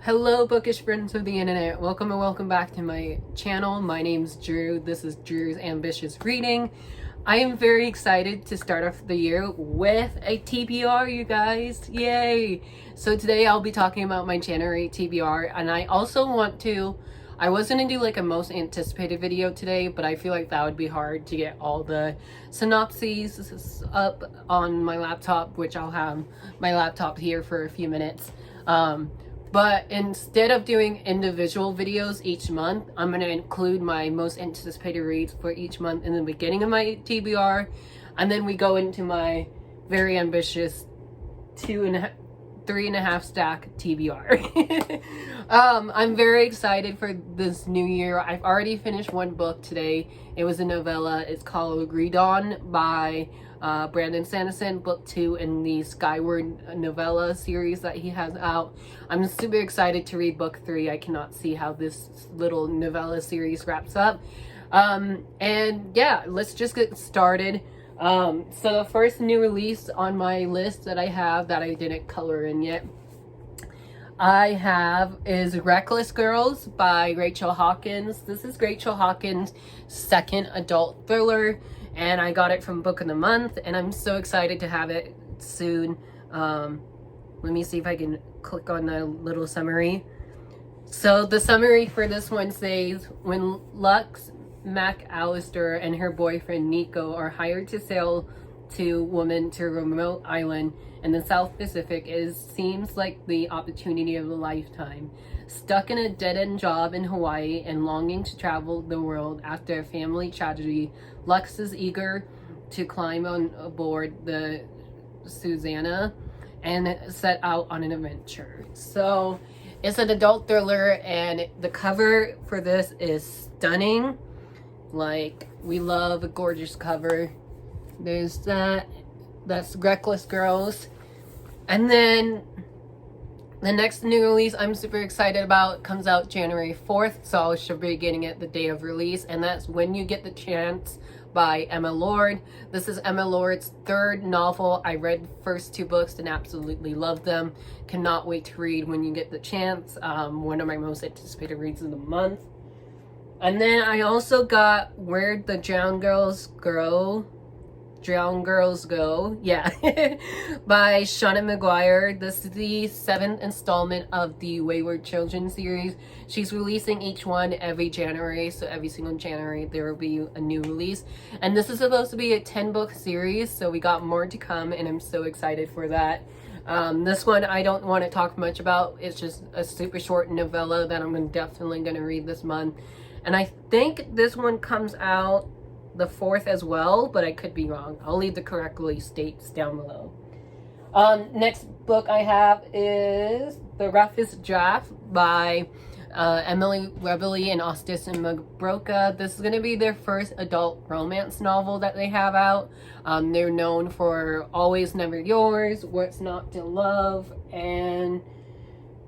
Hello bookish friends of the internet, welcome and welcome back to my channel. My name's Drew. This is Drew's Ambitious Reading. I am very excited to start off the year with a TBR, you guys. Yay! So today I'll be talking about my January TBR, and I also I was gonna do like a most anticipated video today, but I feel like that would be hard to get all the synopses up on my laptop, which I'll have my laptop here for a few minutes. But instead of doing individual videos each month, I'm going to include my most anticipated reads for each month in the beginning of my TBR. And then we go into my very ambitious 3.5 stack TBR. I'm very excited for this new year. I've already finished one book today. It was a novella. It's called Agreed On by Brandon Sanderson, book 2 in the Skyward novella series that he has out. I'm super excited to read book 3. I cannot see how this little novella series wraps up. And yeah, let's just get started. So the first new release on my list that I have that I didn't color in yet is Reckless Girls by Rachel Hawkins. This is Rachel Hawkins' second adult thriller, and I got it from Book of the Month, and I'm so excited to have it soon. Let me see if I can click on the little summary. So the summary for this one says, when Lux McAllister and her boyfriend Nico are hired to sail to a remote island in the South Pacific, it seems like the opportunity of a lifetime. Stuck in a dead-end job in Hawaii and longing to travel the world after a family tragedy, Lux is eager to climb on aboard the Susanna and set out on an adventure. So it's an adult thriller, and the cover for this is stunning. Like, we love a gorgeous cover. There's that's Reckless Girls. And then the next new release I'm super excited about comes out January 4th, so I should be getting it the day of release, and that's When You Get the Chance by Emma Lord. This is Emma Lord's third novel. I read the first 2 books and absolutely loved them. Cannot wait to read When You Get the Chance. One of my most anticipated reads of the month. And then I also got Where the Drowned Girls Go, yeah, by Shauna McGuire. This is the 7th installment of the Wayward Children series. She's releasing each one every January, so every single January there will be a new release. And this is supposed to be a 10-book series, so we got more to come, and I'm so excited for that. This one I don't want to talk much about. It's just a super short novella that I'm definitely going to read this month. And I think this one comes out the 4th as well, but I could be wrong. I'll leave the correct release dates down below. Next book I have is The Roughest Draft by Emily Rebelli and Austin Magbroka. This is going to be their first adult romance novel that they have out. They're known for Always Never Yours, What's Not to Love, and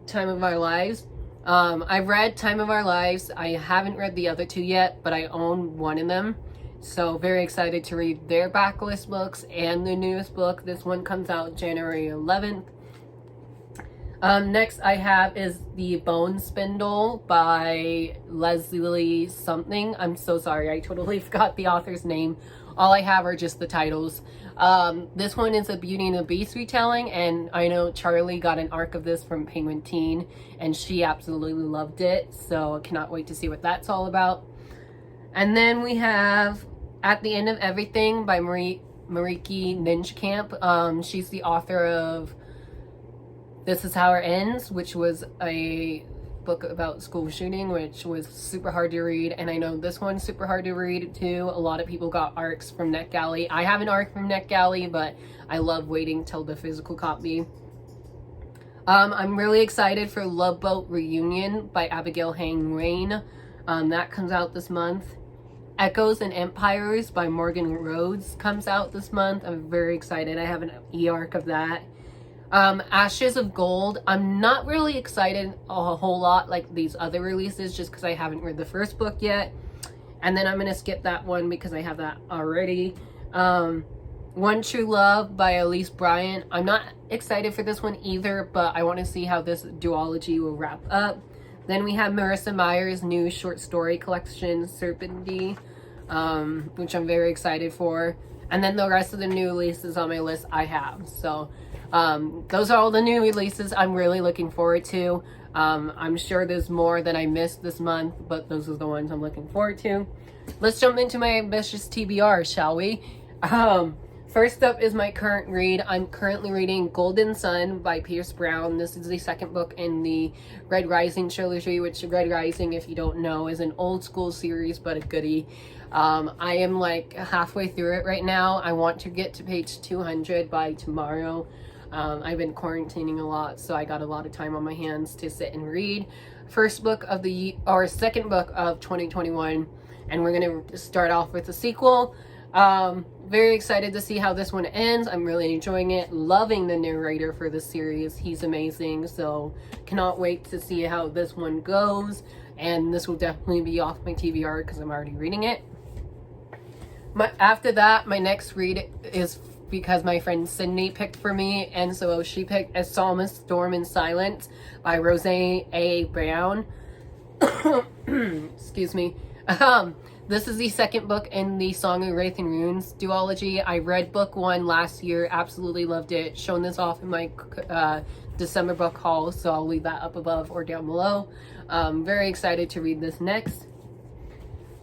Time of Our Lives. I've read Time of Our Lives. I haven't read the other 2 yet, but I own one of them. So very excited to read their backlist books and their newest book. This one comes out January 11th. Next I have is The Bone Spindle by Leslie something. I'm so sorry, I totally forgot the author's name. All I have are just the titles. This one is a Beauty and the Beast retelling, and I know Charlie got an arc of this from Penguin Teen, and she absolutely loved it, so I cannot wait to see what that's all about. And then we have At the End of Everything by Mariki Ninjkamp. She's the author of This Is How It Ends, which was a book about school shooting, which was super hard to read, and I know this one's super hard to read too. A lot of people got arcs from NetGalley. I have an arc from NetGalley, but I love waiting till the physical copy. I'm really excited for Love Boat Reunion by Abigail Hang Rain. That comes out this month. Echoes and Empires by Morgan Rhodes comes out this month. I'm very excited. I have an e-arc of that. Ashes of Gold. I'm not really excited a whole lot like these other releases, just because I haven't read the first book yet. And then I'm going to skip that one because I have that already. One True Love by Elise Bryant. I'm not excited for this one either, but I want to see how this duology will wrap up. Then we have Marissa Meyer's new short story collection, Serpentine, which I'm very excited for. And then the rest of the new releases on my list I have. So those are all the new releases I'm really looking forward to. I'm sure there's more that I missed this month, but those are the ones I'm looking forward to. Let's jump into my ambitious TBR, shall we? First up is my current read. I'm currently reading Golden Sun by Pierce Brown. This is the second book in the Red Rising trilogy, which Red Rising, if you don't know, is an old school series, but a goodie. I am like halfway through it right now. I want to get to page 200 by tomorrow. I've been quarantining a lot, so I got a lot of time on my hands to sit and read. Second book of 2021, and we're going to start off with the sequel. Very excited to see how this one ends. I'm really enjoying it, loving the narrator for the series. He's amazing, so cannot wait to see how this one goes. And this will definitely be off my TBR because I'm already reading it. After that, my next read is because my friend Sydney picked for me, and so she picked A Psalmist, Storm and Silence by Rose A. Brown. Excuse me. This is the second book in the Song of Wraith and Runes duology. I read book 1 last year, absolutely loved it. Shown this off in my December book haul, so I'll leave that up above or down below. Very excited to read this next.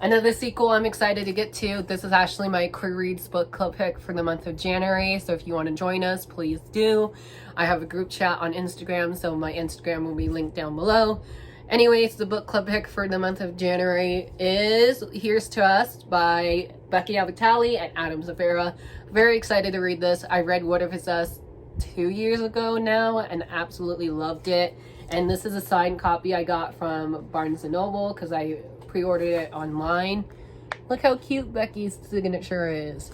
Another sequel I'm excited to get to. This is actually my Queer Reads book club pick for the month of January, so if you want to join us, please do. I have a group chat on Instagram, so my Instagram will be linked down below. Anyways, the book club pick for the month of January is Here's to Us by Becky Avatali and Adam Zafira. Very excited to read this. I read What If It's Us 2 years ago now and absolutely loved it. And this is a signed copy I got from Barnes & Noble because I pre-ordered it online. Look how cute Becky's signature is.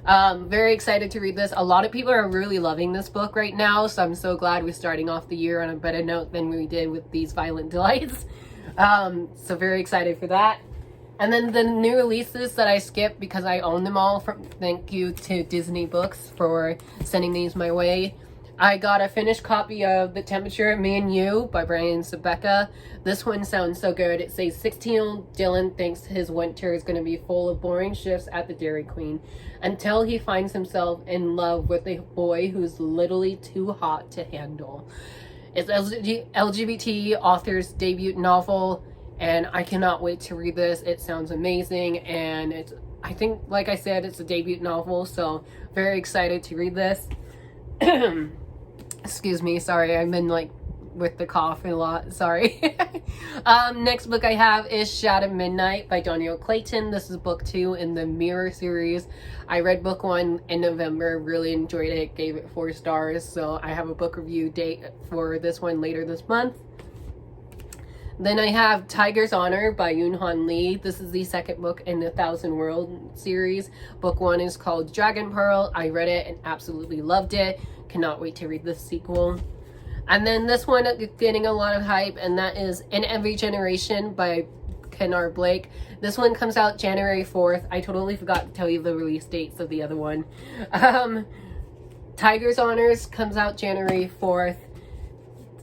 Very excited to read this. A lot of people are really loving this book right now, so I'm so glad we're starting off the year on a better note than we did with These Violent Delights. So very excited for that. And then the new releases that I skipped because I own them all. Thank you to Disney Books for sending these my way. I got a finished copy of The Temperature of Me and You by Brian Sebeka. This one sounds so good. It says 16-year-old Dylan thinks his winter is going to be full of boring shifts at the Dairy Queen until he finds himself in love with a boy who's literally too hot to handle. It's LGBT author's debut novel, and I cannot wait to read this. It sounds amazing, and I think, like I said, it's a debut novel, so very excited to read this. Excuse me, sorry, I've been like with the cough a lot, sorry. Next book I have is Shadow Midnight by Danielle Clayton. This is book 2 in the Mirror series. I read book 1 in November, really enjoyed it, gave it 4 stars, so I have a book review date for this one later this month. Then I have Tiger's Honor by Yoon Lee. This is the second book in the Thousand World series. Book 1 is called Dragon Pearl. I read it and absolutely loved it. Cannot wait to read the sequel. And then this one is getting a lot of hype, and that is In Every Generation by Kennar Blake. This one comes out January 4th. I totally forgot to tell you the release dates of the other one. Tiger's Honors comes out January 4th.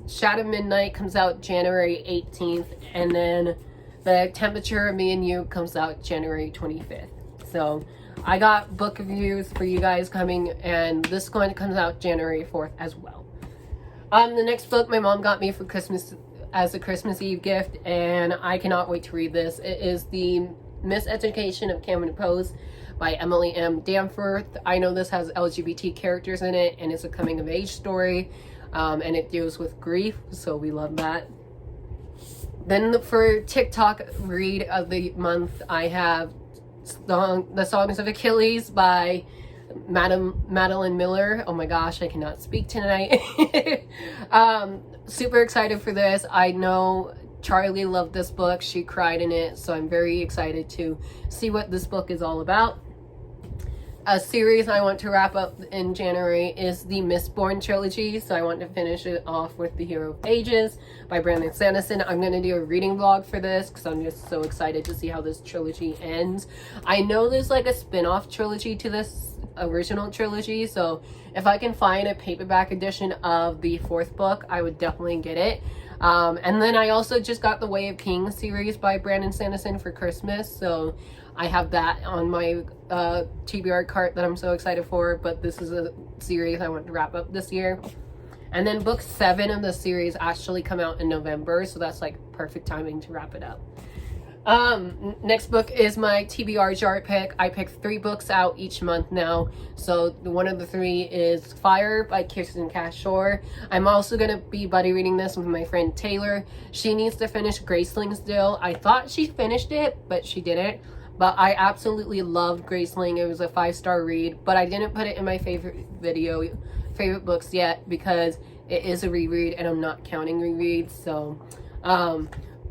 Shadow Midnight comes out January 18th. And then The Temperature of Me and You comes out January 25th. So I got book reviews for you guys coming, and this one comes out January 4th as well. The next book my mom got me for Christmas as a Christmas Eve gift, and I cannot wait to read this. It is The Miseducation of Cameron Post by Emily M. Danforth. I know this has LGBT characters in it, and it's a coming of age story, and it deals with grief, so we love that. Then for TikTok read of the month, I have The Songs of Achilles by Madeline Miller. Oh my gosh, I cannot speak tonight. Super excited for this. I know Charlie loved this book. She cried in it, so I'm very excited to see what this book is all about. a series I want to wrap up in January is the Mistborn trilogy, so I want to finish it off with The Hero of Ages by Brandon Sanderson. I'm going to do a reading vlog for this because I'm just so excited to see how this trilogy ends. I know there's like a spin-off trilogy to this original trilogy, so if I can find a paperback edition of the 4th book, I would definitely get it. And then I also just got the Way of Kings series by Brandon Sanderson for Christmas, so I have that on my TBR cart that I'm so excited for, but this is a series I want to wrap up this year. And then book 7 of the series actually come out in November, so that's like perfect timing to wrap it up. Next book is my TBR jar pick. I pick 3 books out each month now. So one of the 3 is Fire by Kirsten Cashore. I'm also going to be buddy reading this with my friend Taylor. She needs to finish Graceling still. I thought she finished it, but she didn't. But I absolutely loved Graceling. It was a 5-star read, but I didn't put it in my favorite books yet because it is a reread and I'm not counting rereads. So,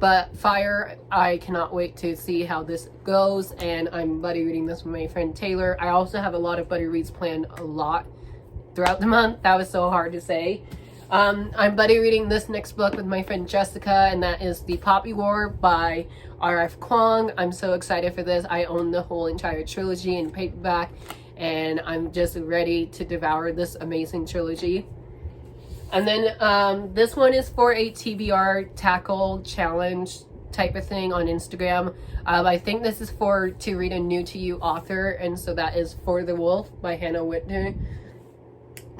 but Fire, I cannot wait to see how this goes, and I'm buddy reading this with my friend Taylor. I also have a lot of buddy reads planned a lot throughout the month. That was so hard to say. I'm buddy reading this next book with my friend Jessica, and that is The Poppy War by R.F. Kuang. I'm so excited for this. I own the whole entire trilogy in paperback, and I'm just ready to devour this amazing trilogy. And then this one is for a TBR tackle challenge type of thing on Instagram. I think this is to read a new to you author, and so that is For the Wolf by Hannah Whitner.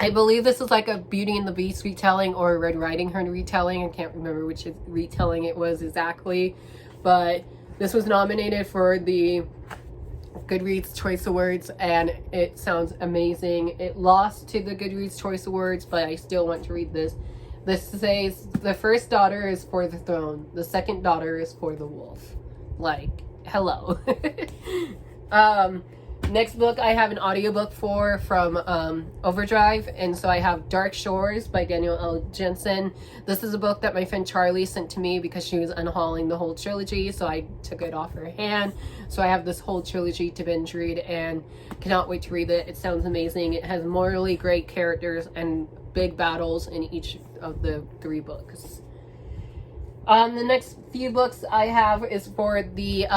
I believe this is like a Beauty and the Beast retelling or a Red Riding Hood retelling. I can't remember which retelling it was exactly, but this was nominated for the Goodreads Choice Awards, and it sounds amazing. It lost to the Goodreads Choice Awards, but I still want to read this. This says the first daughter is for the throne, the second daughter is for the wolf. Like, hello. Next book I have an audiobook from Overdrive, and so I have Dark Shores by Danielle Jensen. This is a book that my friend Charlie sent to me because she was unhauling the whole trilogy, so I took it off her hand. So I have this whole trilogy to binge read and cannot wait to read it. It sounds amazing. It has morally great characters and big battles in each of the 3 books. The next few books I have is for the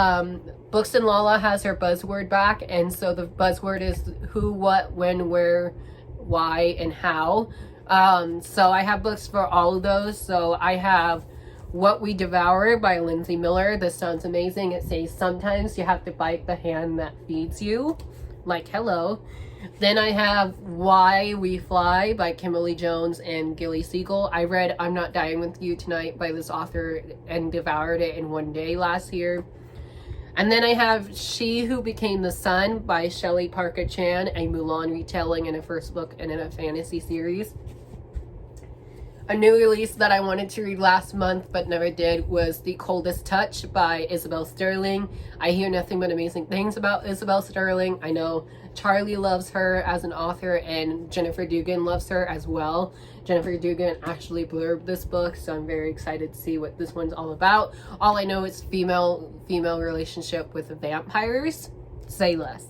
Books and Lala has her buzzword back, and so the buzzword is who, what, when, where, why, and how. So I have books for all of those. So I have What We Devour by Lindsay Miller. This sounds amazing. It says sometimes you have to bite the hand that feeds you. Like, hello. Then I have Why We Fly by Kimberly Jones and Gilly Siegel. I read I'm Not Dying With You Tonight by this author and devoured it in one day last year. And then I have She Who Became the Sun by Shelley Parker Chan, a Mulan retelling in a first book and in a fantasy series. A new release that I wanted to read last month but never did was The Coldest Touch by Isabel Sterling. I hear nothing but amazing things about Isabel Sterling. I know Charlie loves her as an author and Jennifer Dugan loves her as well. Jennifer Dugan actually blurbed this book, so I'm very excited to see what this one's all about. All I know is female relationship with vampires. Say less.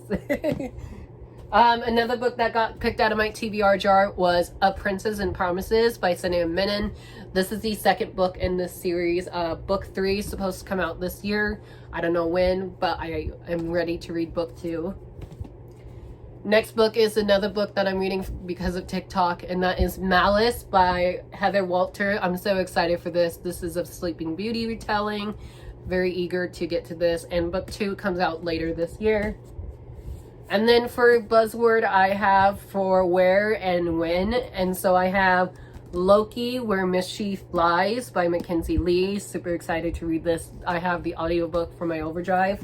Another book that got picked out of my TBR jar was A Princess and Promises by Sanaa Menon. This is the second book in this series. Book 3 is supposed to come out this year. I don't know when, but I am ready to read book 2. Next book is another book that I'm reading because of TikTok, and that is Malice by Heather Walter. I'm so excited for this. This is a Sleeping Beauty retelling. Very eager to get to this, and book 2 comes out later this year. And then for buzzword, I have for where and when, and so I have Loki, Where Mischief Lies by Mackenzie Lee. Super excited to read this. I have the audiobook for my Overdrive.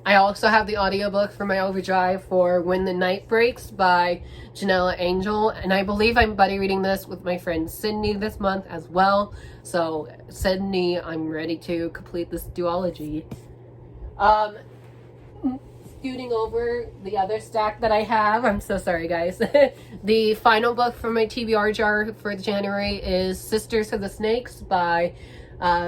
I also have the audiobook for my Overdrive for When the Night Breaks by Janella Angel, and I believe I'm buddy reading this with my friend Sydney this month as well. So Sydney, I'm ready to complete this duology. Scooting over the other stack that I have, I'm so sorry guys. The final book from my TBR jar for January is Sisters of the Snakes by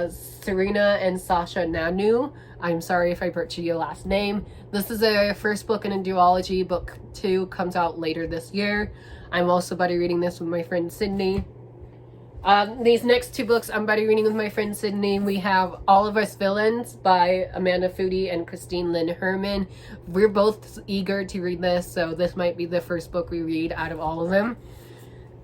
Serena and Sasha Nanu. I'm sorry if I butchered your last name. This is a first book in a duology. Book 2 comes out later this year. I'm also buddy reading this with my friend Sydney. These next 2 books I'm buddy reading with my friend Sydney. We have All of Us Villains by Amanda Foody and Christine Lynn Herman. We're both eager to read this, so this might be the first book we read out of all of them.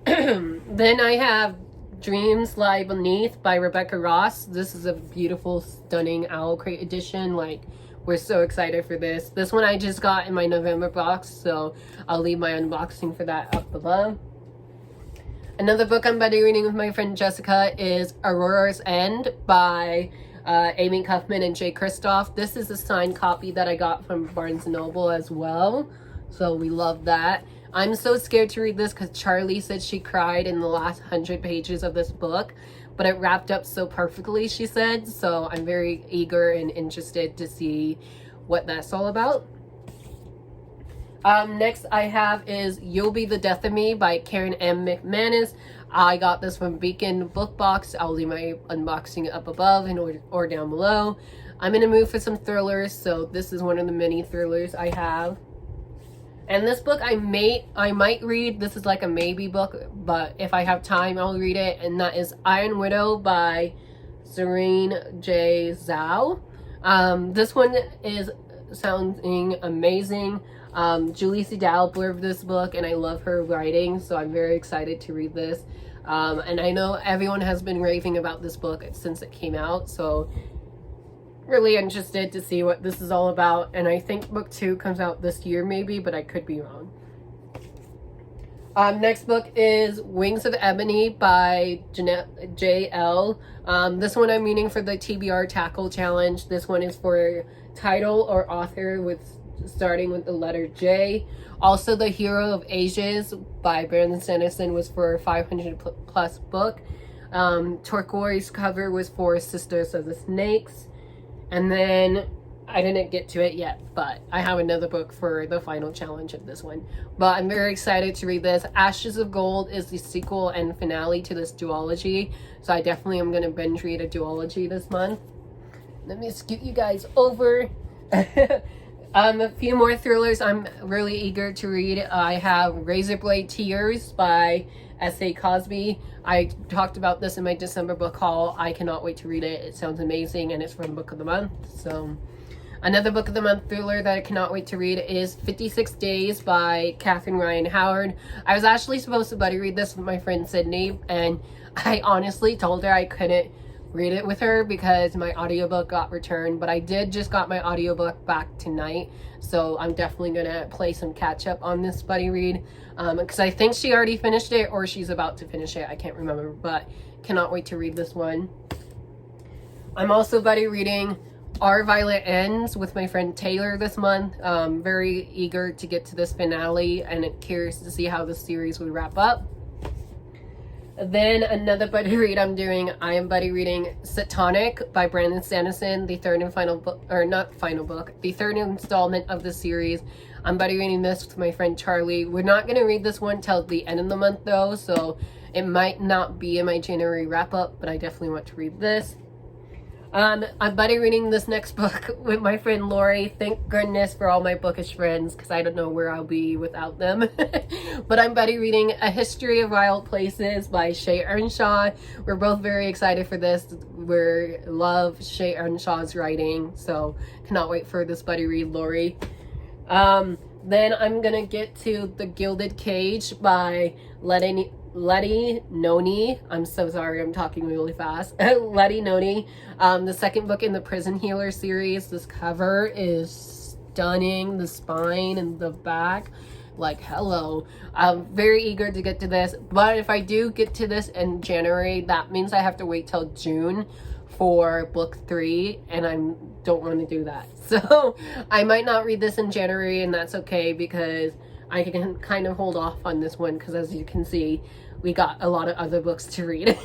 Then I have Dreams Lie Beneath by Rebecca Ross. This is a beautiful, stunning Owl Crate edition. Like, we're so excited for this. This one I just got in my November box, so I'll leave my unboxing for that up above. Another book I'm buddy reading with my friend Jessica is Aurora's End by Amy Kaufman and Jay Kristoff. This is a signed copy that I got from Barnes & Noble as well, so we love that. I'm so scared to read this because Charlie said she cried in the last 100 pages of this book, but it wrapped up so perfectly, she said, so I'm very eager and interested to see what that's all about. Next I have is You'll Be the Death of Me by Karen M. McManus. I got this from Beacon Book Box. I'll leave my unboxing up above or down below. I'm in a mood for some thrillers, so this is one of the many thrillers I have. And this book I might read. This is like a maybe book, but if I have time, I'll read it. And that is Iron Widow by Serene J. Zhao. This one is sounding amazing. Julie Sidal blurbed this book, and I love her writing, so I'm very excited to read this. And I know everyone has been raving about this book since it came out, so really interested to see what this is all about. And I think book 2 comes out this year maybe, but I could be wrong. Next book is Wings of Ebony by J.L. This one I'm reading for the TBR Tackle Challenge. This one is for title or author with starting with the letter J. Also, The Hero of Ages by Brandon Sanderson was for 500 plus book. Turquoise cover was for Sisters of the Snakes. And then I didn't get to it yet, but I have another book for the final challenge of this one. But I'm very excited to read this. Ashes of Gold is the sequel and finale to this duology, so I definitely am going to binge read a duology this month. Let me scoot you guys over. A few more thrillers I'm really eager to read. I have Razorblade Tears by S.A. Cosby. I talked about this in my December book haul. I cannot wait to read it. It sounds amazing, and it's from Book of the Month. So, another Book of the Month thriller that I cannot wait to read is 56 Days by Katherine Ryan Howard. I was actually supposed to buddy read this with my friend Sydney, and I honestly told her I couldn't read it with her because my audiobook got returned, but I did just got my audiobook back tonight, so I'm definitely gonna play some catch up on this buddy read, because I think she already finished it or she's about to finish it. I can't remember, but cannot wait to read this one. I'm also buddy reading Our Violet Ends with my friend Taylor this month. Very eager to get to this finale and curious to see how this series would wrap up. Then another buddy read I'm doing, I am buddy reading Satanic by Brandon Sanderson, the third and final book, or not final book, the third installment of the series. I'm buddy reading this with my friend Charlie. We're not going to read this one till the end of the month though, so it might not be in my January wrap up, but I definitely want to read this. I'm buddy reading this next book with my friend Lori. Thank goodness for all my bookish friends, because I don't know where I'll be without them. But I'm buddy reading A History of Wild Places by Shea Earnshaw. We're both very excited for this. We love Shea Earnshaw's writing, so cannot wait for this buddy read, Lori. Then I'm gonna get to The Gilded Cage by Letty Noni. I'm so sorry, I'm talking really fast. Letty Noni. The second book in the Prison Healer series. This cover is stunning. The spine and the back, like, hello. I'm very eager to get to this, but if I do get to this in January, that means I have to wait till June for book 3, and I don't want to do that. So I might not read this in January, and that's okay, because I can kind of hold off on this one, because as you can see, we got a lot of other books to read.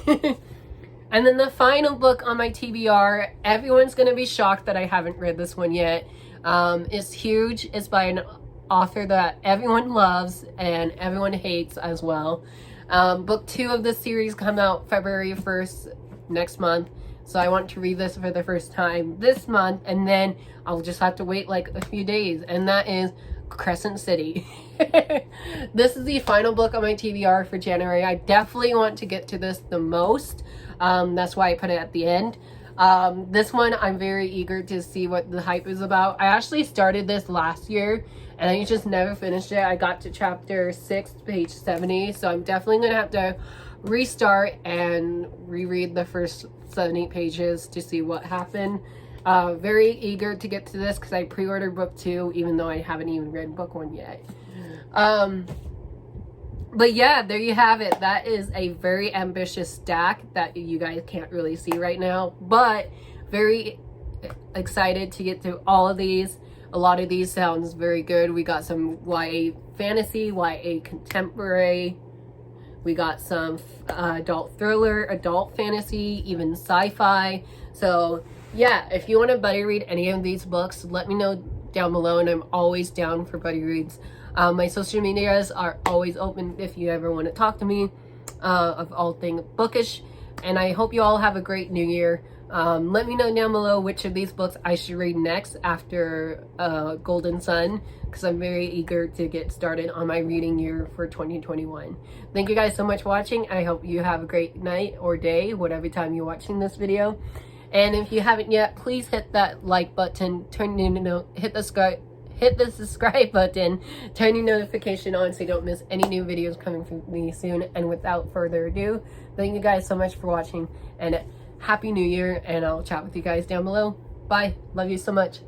And then the final book on my TBR, everyone's going to be shocked that I haven't read this one yet. It's huge. It's by an author that everyone loves and everyone hates as well. Book 2 of this series come out February 1st next month. So I want to read this for the first time this month, and then I'll just have to wait like a few days, and that is Crescent City. This is the final book on my TBR for January. I definitely want to get to this the most. That's why I put it at the end. This one I'm very eager to see what the hype is about. I actually started this last year and I just never finished it. I got to chapter 6, page 70, so I'm definitely gonna have to restart and reread the first 70 pages to see what happened. Very eager to get to this because I pre-ordered book 2, even though I haven't even read book 1 yet. But yeah, there you have it. That is a very ambitious stack that you guys can't really see right now, but very excited to get through all of these. A lot of these sounds very good. We got some YA fantasy, YA contemporary. We got some adult thriller, adult fantasy, even sci-fi. So yeah, if you want to buddy read any of these books, let me know down below, and I'm always down for buddy reads. My social medias are always open if you ever want to talk to me of all things bookish. And I hope you all have a great new year. Let me know down below which of these books I should read next after Golden Sun, because I'm very eager to get started on my reading year for 2021. Thank you guys so much for watching. I hope you have a great night or day, whatever time you're watching this video. And if you haven't yet, please hit that like button, hit the subscribe button, turn your notification on so you don't miss any new videos coming from me soon. And without further ado, thank you guys so much for watching, and Happy New Year, and I'll chat with you guys down below. Bye. Love you so much.